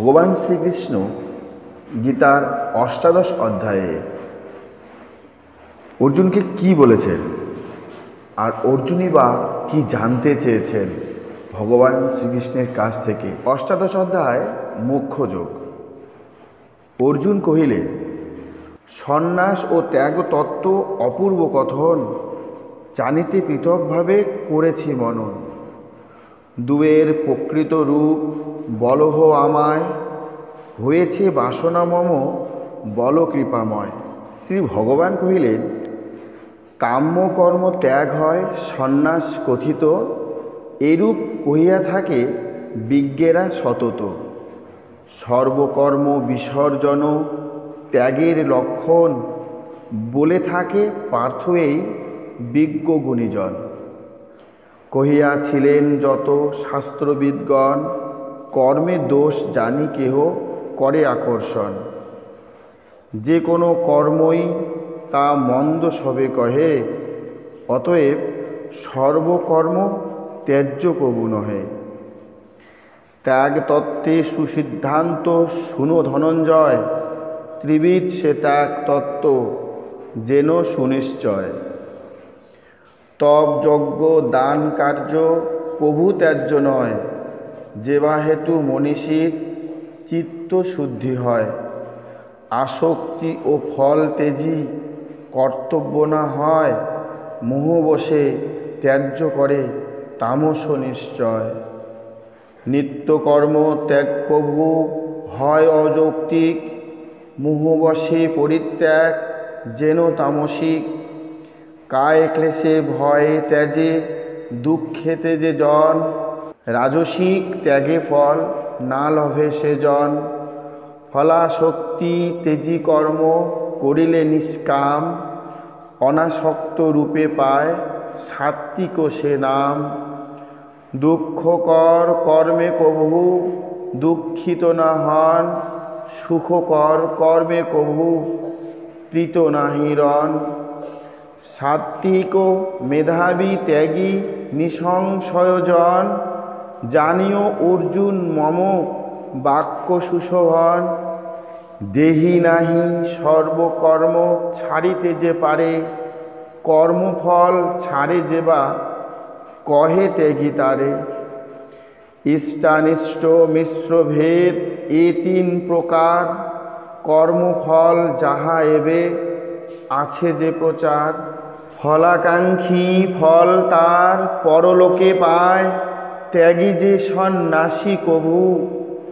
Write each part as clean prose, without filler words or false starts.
ভগবান শ্রীকৃষ্ণ গীতার অষ্টাদশ অধ্যায়ে অর্জুনকে কি বলেছেন আর অর্জুনই বা কি জানতে চেয়েছেন ভগবান শ্রীকৃষ্ণের কাছ থেকে। অষ্টাদশ অধ্যায় মোক্ষ যোগ। অর্জুন কহিলেন, সন্ন্যাস ও ত্যাগ তত্ত্ব অপূর্ব কথন, জানিতে পৃথকভাবে করেছি মনন। দুয়ের প্রকৃত রূপ বলহ আমায়, হয়েছে বাসনা মম বল কৃপাময়। শ্রী ভগবান কহিলেন, কাম্যকর্ম ত্যাগ হয় সন্ন্যাস কথিত, এরূপ কহিয়া থাকে বিজ্ঞেরা সতত। সর্বকর্ম বিসর্জন ত্যাগের লক্ষণ, বলে থাকে পার্থ এই বিজ্ঞ গুণীজন। কহিয়াছিলেন যত শাস্ত্রবিদগণ, কর্মে দোষ জানি কেহ করে আকর্ষণ। যে কোনো কর্মই তা মন্দ সবে কহে, অতএব সর্বকর্ম ত্যায্য কবু নহে। ত্যাগ তত্ত্বে সুসিদ্ধান্ত শুনো ধনঞ্জয়, ত্রিবিধ সে ত্যাগ তত্ত্ব যেন সুনিশ্চয়। তব যজ্ঞ দান কার্য প্রভু ত্যায্য নয়, যেবা হেতু মনীষীর চিত্ত শুদ্ধি হয়। আসক্তি ও ফল তেজি কর্তব্য না হয়, মোহবশে ত্যায্য করে তামস নিশ্চয়। নিত্যকর্ম ত্যাগ প্রভু হয় অযৌক্তিক, মোহবশে পরিত্যাগ যেন তামসিক। কায় ক্লেশে ভয়ে ত্যাজে দুঃখেতে যে জন, রাজসিক ত্যাগে ফল না লভে সে জন। ফলাশক্তি তেজি কর্ম করিলে নিষ্কাম, অনাসক্ত রূপে পায় সাত্ত্বিক সে নাম। দুঃখকর কর্মে কভু দুঃখিত না হন, সুখকর কর্মে কভু প্রীত নাহি রন। সাত্ত্বিক মেধাবী ত্যাগী নিঃসংশয়জন, জানিও অর্জুন মম বাক্য সুশোভন। দেহি নাহি সর্বকর্ম ছাড়িতে যে পারে, কর্মফল ছাড়ে যেবা কহে ত্যাগী তারে। ইষ্টানিষ্ট মিশ্র ভেদ এ তিন প্রকার, কর্মফল যাহা এবে আছে যে প্রচার। ফলাকাঙ্ক্ষী ফল তার পরলোকে পায়, ত্যাগী যে সন্ন্যাসী কভু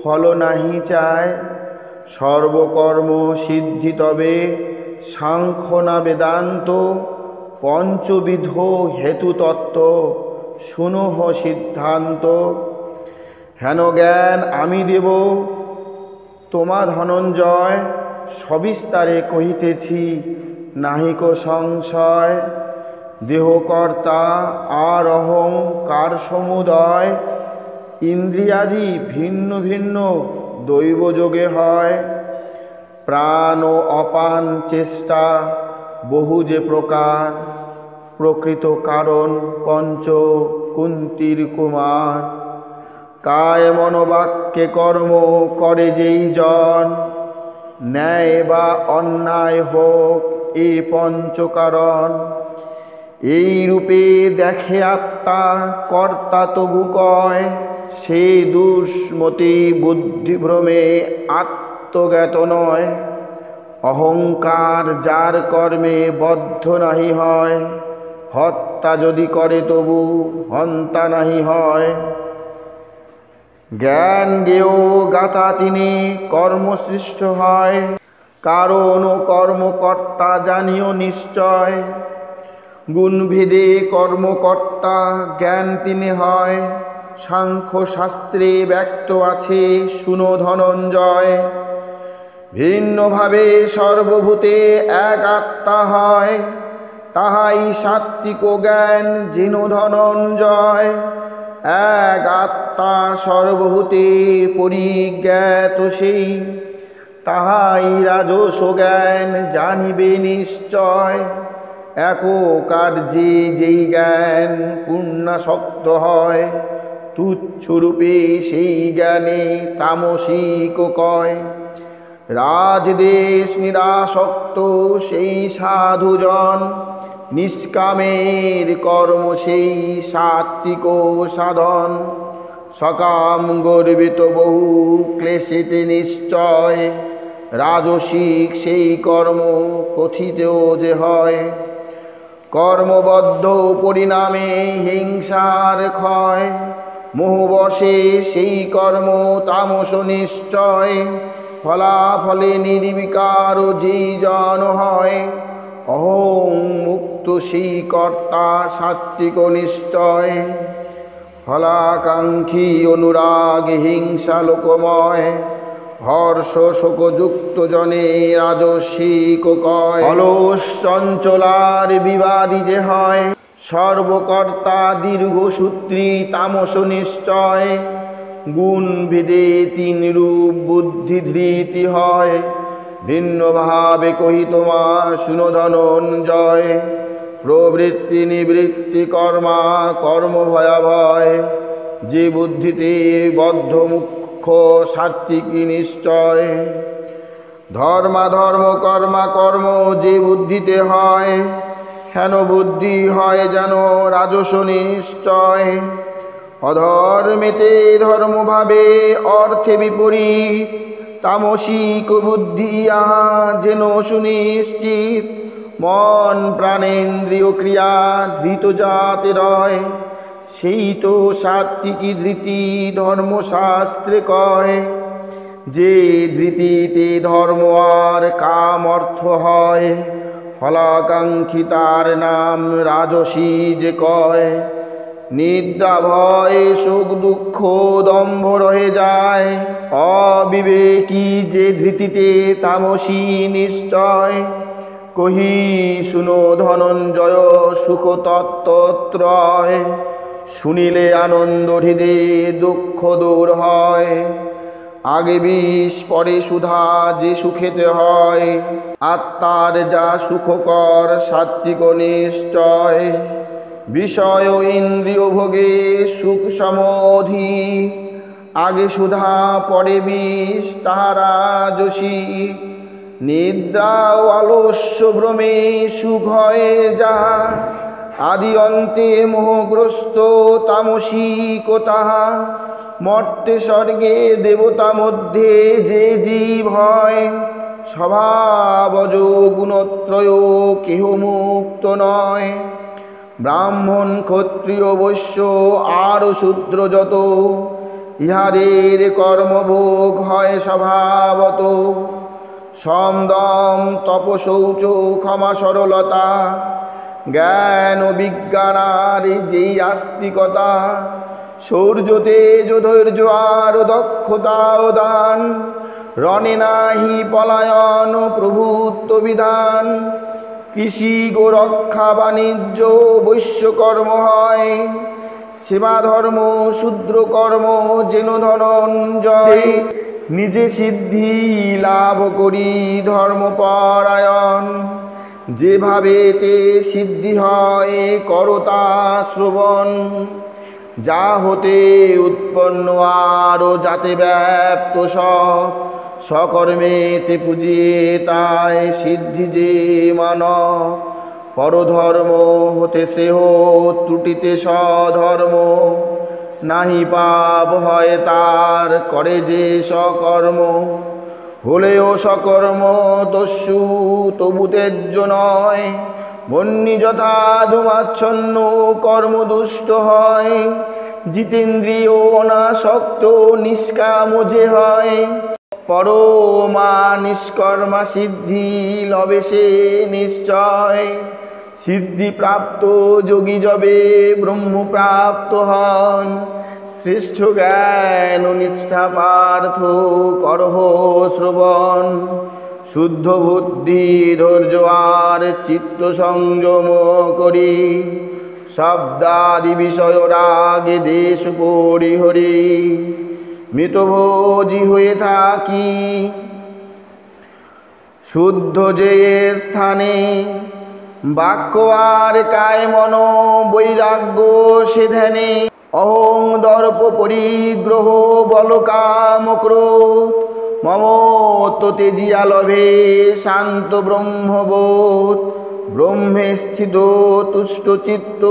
ফল নাহি চায়। সর্বকর্ম সিদ্ধি তবে সাংখ্য না বেদান্ত, পঞ্চবিধ হেতু তত্ত্ব শুনহ সিদ্ধান্ত। হেন জ্ঞান আমি দেব তোমা ধনঞ্জয়, সবিস্তারে কহিতেছি নাহিক সংশয়। দেহকর্তা আর অহংকার সমুদয়, ইন্দ্রিয়াদি ভিন্ন ভিন্ন দৈবযোগে হয়। প্রাণ ও অপান চেষ্টা বহু যে প্রকার, প্রকৃত কারণ পঞ্চ কুন্তীর কুমার। কায় মনোবাক্যে কর্ম করে যেই জন, ন্যায় বা অন্যায় হোক এ পঞ্চকারণ। এই রূপে দেখে আত্মা কর্তা তবু কয়, সে দুষ্মতি বুদ্ধিভ্রমে আত্মজ্ঞাত নয়। অহংকার যার কর্মে বদ্ধ নাহি হয়, হত্যা যদি করে তবু হন্তা নাহি হয়। জ্ঞান জ্ঞেয় গাতা তিনি কর্মসৃষ্ট হয়, কারণ ও কর্মকর্তা জানিও নিশ্চয়। গুণভেদে কর্মকর্তা জ্ঞান তিনি হয়, সাংখ্য শাস্ত্রে ব্যক্ত আছে শুনো ধনঞ্জয়। ভিন্নভাবে সর্বভূতে এক আত্মা হয়, তাহাই সাত্ত্বিক জ্ঞান যেন ধনঞ্জয়। এক আত্মা সর্বভূতে পরিজ্ঞাত সেই, তাহাই রাজস জ্ঞান জানিবে নিশ্চয়। এক কার্যে যেই জ্ঞান পূর্ণাসক্ত হয়, তুচ্ছরূপে সেই জ্ঞানে তামসিক কয়। রাজদেশ নিরাসক্ত সেই সাধুজন, নিষ্কামের কর্ম সেই সাত্বিক সাধন। সকাম গর্বিত বহু ক্লেশেতে নিশ্চয়, রাজসিক সেই কর্ম কথিত যে হয়। কর্মবদ্ধ পরিণামে হিংসার ক্ষয়, মোহবশে সেই কর্ম তামস নিশ্চয়। ফলাফলে নির্বিকার যেই জন হয়, অহং মুক্ত সেই কর্তা সাত্বিক নিশ্চয়। ফলাকাঙ্ক্ষী অনুরাগ হিংসা লোকময়, হর্ষ শোকযুক্ত জনে রাজসিক কয়। অলস চঞ্চলার বিবাদী যে হয়, সর্বকর্তা দীর্ঘসূত্রী তামস নিশ্চয়। গুণ ভেদে তিন রূপ বুদ্ধি ধৃতি হয়, ভিন্নভাবে কহি তোমার শুনো ধনঞ্জয়। প্রবৃত্তি নিবৃত্তি কর্মা কর্ম ভয়াভয়, যে বুদ্ধিতে বদ্ধ মুখ্য সাত্বিকী নিশ্চয়। ধর্মাধর্ম কর্মা কর্ম যে বুদ্ধিতে হয়, হেন বুদ্ধি হয় যেন রাজস নিশ্চয়। অধর্মেতে ধর্মভাবে অর্থে বিপরীত, তামসিক বুদ্ধি আহা যেন সুনিশ্চিত। মন প্রাণেন্দ্রিয় ক্রিয়া ধৃত যাতে রয়, সেই তো সাত্বিকী ধৃতি ধর্মশাস্ত্রে কয়। যে ধৃতিতে ধর্ম আর কাম অর্থ হয়, ফলাকাঙ্ক্ষী তার নাম রাজসী যে কয়। নিদ্রা ভয় সুখ দুঃখ দম্ভ রহে যায়, অবিবেকী যে ধৃতিতে তামসী নিশ্চয়। কহি শুনো ধনঞ্জয় সুখ তত্ত্বত্রয়, শুনিলে আনন্দ হৃদে দুঃখ দূর হয়। আগে বিষ পরে সুধা যে সুখেতে হয়, আত্মার যা সুখকর সাত্বিক নিশ্চয়। বিষয় ইন্দ্রিয় ভোগে সুখ সমধি, আগে সুধা পরে বিষ তাহারা যশী। নিদ্রা ও আলস্য ভ্রমে সুখ হয় যা, আদি অন্তে মোহগ্রস্ত তামসিক তাহা। মর্তে স্বর্গে দেবতা মধ্যে যে জীব হয়, স্বভাবজ গুণত্রয় কেহ মুক্ত নয়। ব্রাহ্মণ ক্ষত্রিয় বৈশ্য আর শূদ্র যত, ইহাদের কর্মভোগ হয় স্বভাবত। সমদম তপ শৌচ ক্ষমা সরলতা, জ্ঞান ও বিজ্ঞানার যেই আস্তিকতা। শৌর্য তেজ ধৈর্য আর দক্ষতা ও দান, রণে নাহি পলায়ন প্রভুত্ব বিধান। কৃষি গোরক্ষা বাণিজ্য বৈশ্যকর্ম হয়, সেবা ধর্ম শূদ্র কর্ম যেন ধনঞ্জয়। নিজে সিদ্ধি লাভ করি ধর্মপরায়ণ, যেভাবে তে সিদ্ধি হয় করতা শ্রবণ। যা হতে উৎপন্ন আরও যাতে ব্যাপ্ত সব, সকর্মেতে পুজিয়ে তাই সিদ্ধি যে মানব। পরধর্ম হতে সেহ ত্রুটিতে স্বধর্ম, নাহি পাপ হয় তার করে যে সকর্ম। হলেও সকর্ম দস্যু তবু তেজ্য নয়, বন্যী যথা ধূমাচ্ছন্ন কর্ম দুষ্ট হয়। জিতেন্দ্রিয় অনাসক্ত নিষ্কাম যে হয়, পরমা নিষ্কর্মা সিদ্ধি লবে সে নিশ্চয়। সিদ্ধি প্রাপ্ত যোগী যবে ব্রহ্ম প্রাপ্ত হন, শ্রেষ্ঠ জ্ঞান ও নিষ্ঠা পার্থ করহ শ্রবণ। শুদ্ধ বুদ্ধি ধৈর্য আর চিত্ত সংযম করি, শব্দাদি বিষয় রাগে দেশ পরিহরি। মৃতভোজী হয়ে থাকি শুদ্ধ যে স্থানে, বাক্য আর কায় মন বৈরাগ্য সে ধ্যানে। অহং দর্প পরিগ্রহ বল কাম ক্রোধ মমত্ব তেজিয়া লভে শান্ত ব্রহ্মবোধ ব্রহ্মে স্থিত তুষ্ট চিত্ত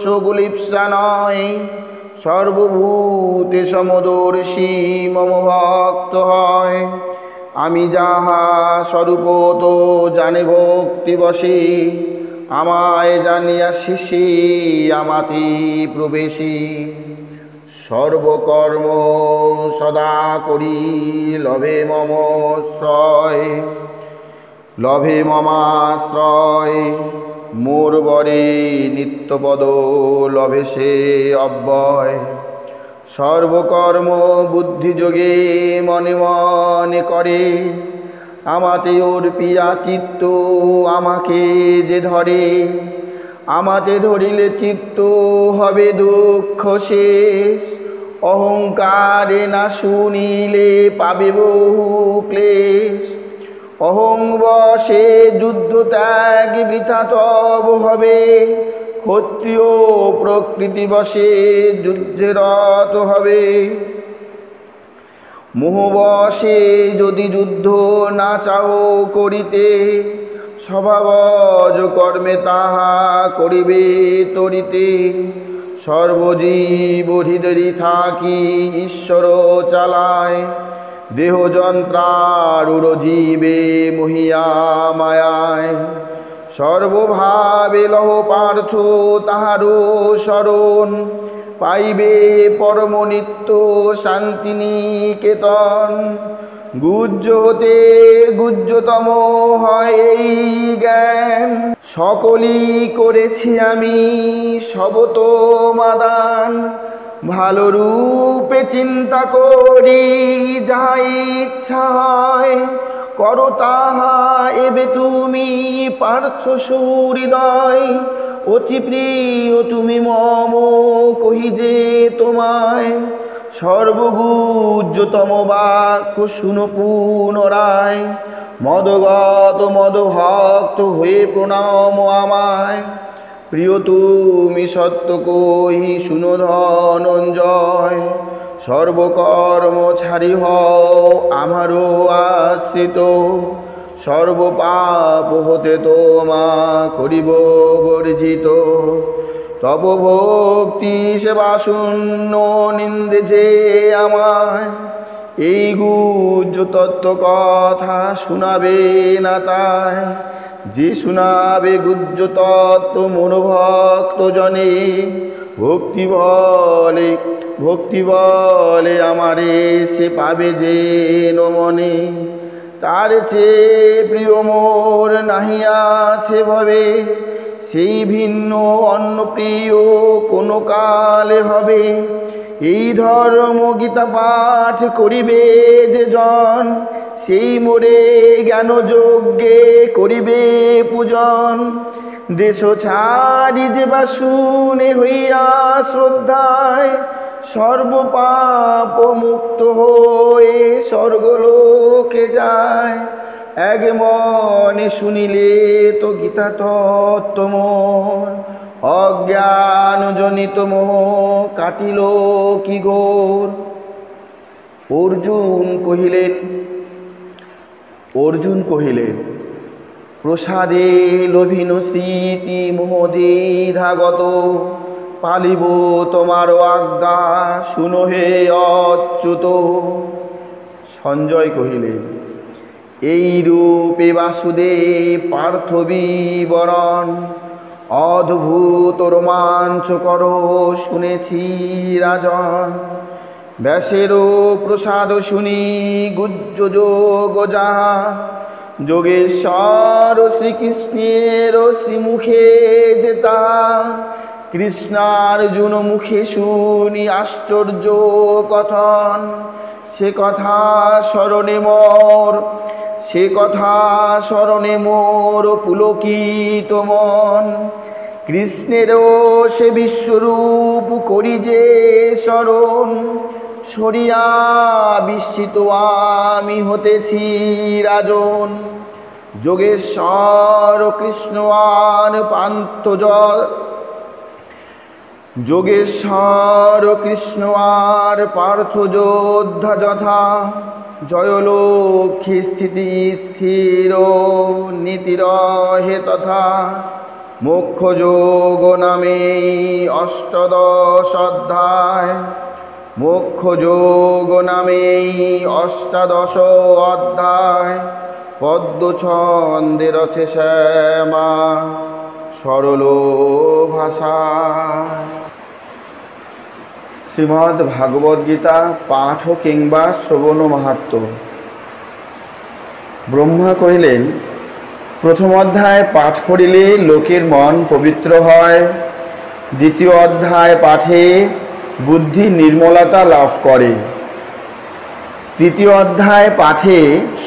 সগুলিপ্সা নয় সর্বভূতে সমদর্শী মম ভক্ত হয়। আমি যাহা স্বরূপ তো জানে ভক্তি বসে আমায় জানিয়া শিশি আমাতি প্রবেশী সর্বকর্ম সদা করি লভে মমাশ্রয় লভে মমাশ্রয় মোর বরে নিত্যপদ লভে সে অব্যয় সর্বকর্ম বুদ্ধিযোগে মনে মনে করে আমাতে ওর পিয়া চিত্ত আমাকে যে ধরে আমাতে ধরিলে চিত্ত হবে দুঃখ শেষ অহংকারে না শুনিলে পাবে বহু ক্লেশ অহং বশে যুদ্ধ ত্যাগ বৃথা তব হবে ক্ষত্রিয় প্রকৃতি বশে যুদ্ধে রত হবে মোহবশে যদি যুদ্ধ না চাও করিতে স্বভাবজ কর্মে তাহা করিবে তরিতে সর্বজীব হৃদয় থাকি ঈশ্বর চালায় দেহ যন্ত্রারূঢ় জীবে মহিয়া মায়ায় সর্বভাবে লহ পার্থ তাহারও শরণ পাইবে পরম নিত্য শান্তি নিকেতন গুহ্য হতে গুহ্যতম হয় এই জ্ঞান সকলই করেছি আমি সবত মাদান ভালো রূপে চিন্তা করি যাহা ইচ্ছা হয় করো তাহা এবে তুমি পার্থ সুহৃদয় অতি প্রিয় তুমি মম কহি যে তোমায় সর্বগুহ্যতম বাক্য শুনো পুনরায় মদগত মদভক্ত হয়ে প্রণাম আমায় প্রিয় তুমি সত্য কহি শুনো ধনঞ্জয় সর্বকর্ম ছাড়ি হও আমারও আশ্রিত সর্বপাপ হতে তোমা করিব বর্জিত তব ভক্তি সেবা শূন্য নিন্দেছে আমায় এই গুহ্য তত্ত্ব কথা শোনাবে না তাই যে শোনাবে গুহ্য তত্ত্ব মনোভক্ত জনে ভক্তি বলে আমারে সে পাবে যে মনে তার চেয়ে প্রিয় মোর নাহি আছে ভবে সেই ভিন্ন অন্য প্রিয় কোনো কালে হবে এই ধর্ম গীতা পাঠ করিবে যে জন সেই মোরে জ্ঞান যজ্ঞে করিবে পূজন দেশ ছাড়ি যে বা শুনে হইয়া শ্রদ্ধায় সর্বপাপ মুক্ত হয়ে স্বর্গলোকে যায় এক মনে শুনিলে তো গীতা তত্ত্ব মোর অজ্ঞান জনিত মোহ কাটিল কি ঘোর অর্জুন কহিলেন প্রসাদে লোভিন স্মৃতি মোহদ্বিধাগত পালিব তোমার আজ্ঞা শুনো হে অচ্যুত সঞ্জয় কহিলেন এই রূপে বাসুদেব পার্থ বিবরণ অদ্ভুত রোমাঞ্চকর শুনেছি রাজন ব্যাসেরও প্রসাদ শুনি গুহ্য যোগ যাহা যোগেশ্বর শ্রীকৃষ্ণের শ্রীমুখে যেতা কৃষ্ণার্জুন মুখে শুনি আশ্চর্য কথন সে কথা স্মরণে মোর পুলকিত মন কৃষ্ণেরও সে বিশ্বরূপ করি যে স্মরণ সরিয়া বিস্মিত আমি হতেছি রাজন যোগেশ্বর কৃষ্ণান পান্থজল যোগেশ্বর কৃষ্ণ আর পার্থ যোদ্ধা যথা, জয়লক্ষ্মী স্থিতি স্থির নীতিরহে তথা। মোক্ষ যোগ নামে অষ্টাদশ অধ্যায়, মোক্ষ যোগ নামে অষ্টাদশ অধ্যায়। পদ্ম ছন্দে রচে শ্যামা সরল ভাষা। শ্রীমদ্ ভাগবত গীতা পাঠ কিংবা শ্রবণ মাহাত্ম্য। ব্রহ্মা কহিলেন, প্রথম অধ্যায় পাঠ করিলে লোকের মন পবিত্র হয়, দ্বিতীয় অধ্যায় পাঠে বুদ্ধি নির্মলতা লাভ করে, তৃতীয় অধ্যায় পাঠে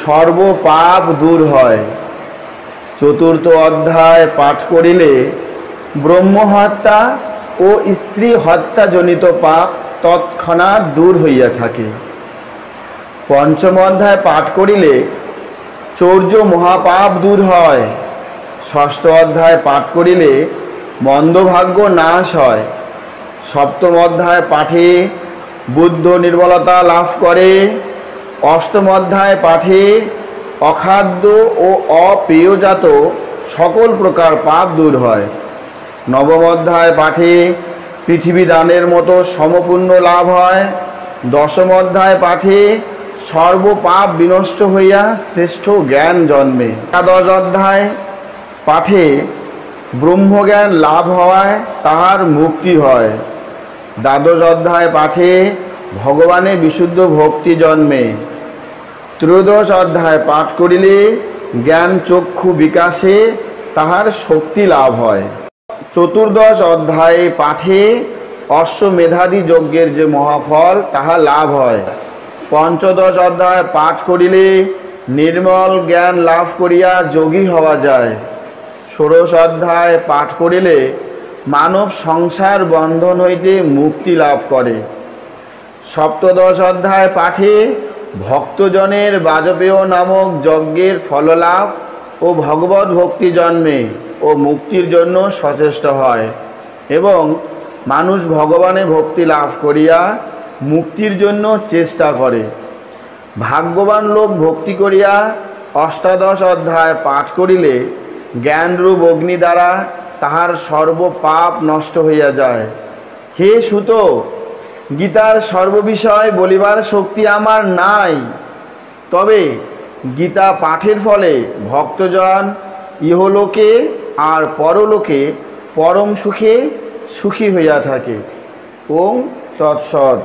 সর্বপাপ দূর হয়, চতুর্থ অধ্যায় পাঠ করিলে ব্রহ্মহত্যা ও স্ত্রী হত্যাজনিত পাপ তৎক্ষণাৎ দূর হইয়া থাকে, পঞ্চম অধ্যায় পাঠ করিলে চৌর্য মহাপাপ দূর হয়, ষষ্ঠ অধ্যায় পাঠ করিলে মন্দভাগ্য নাশ হয়, সপ্তম অধ্যায় পাঠে বুদ্ধ নির্মলতা লাভ করে, অষ্টম অধ্যায় পাঠে অখাদ্য ও অপেয়জাত সকল প্রকার পাপ দূর হয়, নবম অধ্যায় পাঠে পৃথিবী দানের মতো সমপুণ্য লাভ হয়, দশম অধ্যায় পাঠে সর্বপাপ বিনষ্ট হইয়া শ্রেষ্ঠ জ্ঞান জন্মে, একাদশ অধ্যায় পাঠে ব্রহ্মজ্ঞান লাভ হওয়ায় তাহার মুক্তি হয়, দ্বাদশ অধ্যায় পাঠে ভগবানে বিশুদ্ধ ভক্তি জন্মে, ত্রয়োদশ অধ্যায় পাঠ করিলে জ্ঞান চক্ষু বিকাশে তাহার শক্তি লাভ হয়, চতুর্দশ অধ্যায় পাঠে অশ্বমেধাদি যজ্ঞের যে মহাফল তাহা লাভ হয়, পঞ্চদশ অধ্যায় পাঠ করিলে নির্মল জ্ঞান লাভ করিয়া যোগী হওয়া যায়, ষোড়শ অধ্যায় পাঠ করিলে মানব সংসার বন্ধন হইতে মুক্তি লাভ করে, সপ্তদশ অধ্যায় পাঠে ভক্তজনের বাজপেয় নামক যজ্ঞের ফললাভ ও ভগবত ভক্তি জন্মে ও মুক্তির জন্য সচেষ্ট হয় এবং মানুষ ভগবানে ভক্তি লাভ করিয়া মুক্তির জন্য চেষ্টা করে। ভাগ্যবান লোক ভক্তি করিয়া অষ্টাদশ অধ্যায় পাঠ করিলে জ্ঞানরূপ অগ্নি দ্বারা তাহার সর্বপাপ নষ্ট হইয়া যায়। হে সুত, গীতার সর্ববিষয় বলিবার শক্তি আমার নাই, তবে গীতা পাঠের ফলে ভক্তজন ইহলোকে আর পরলোকে পরম সুখে সুখী হইয়া থাকে। ওম তৎসৎ।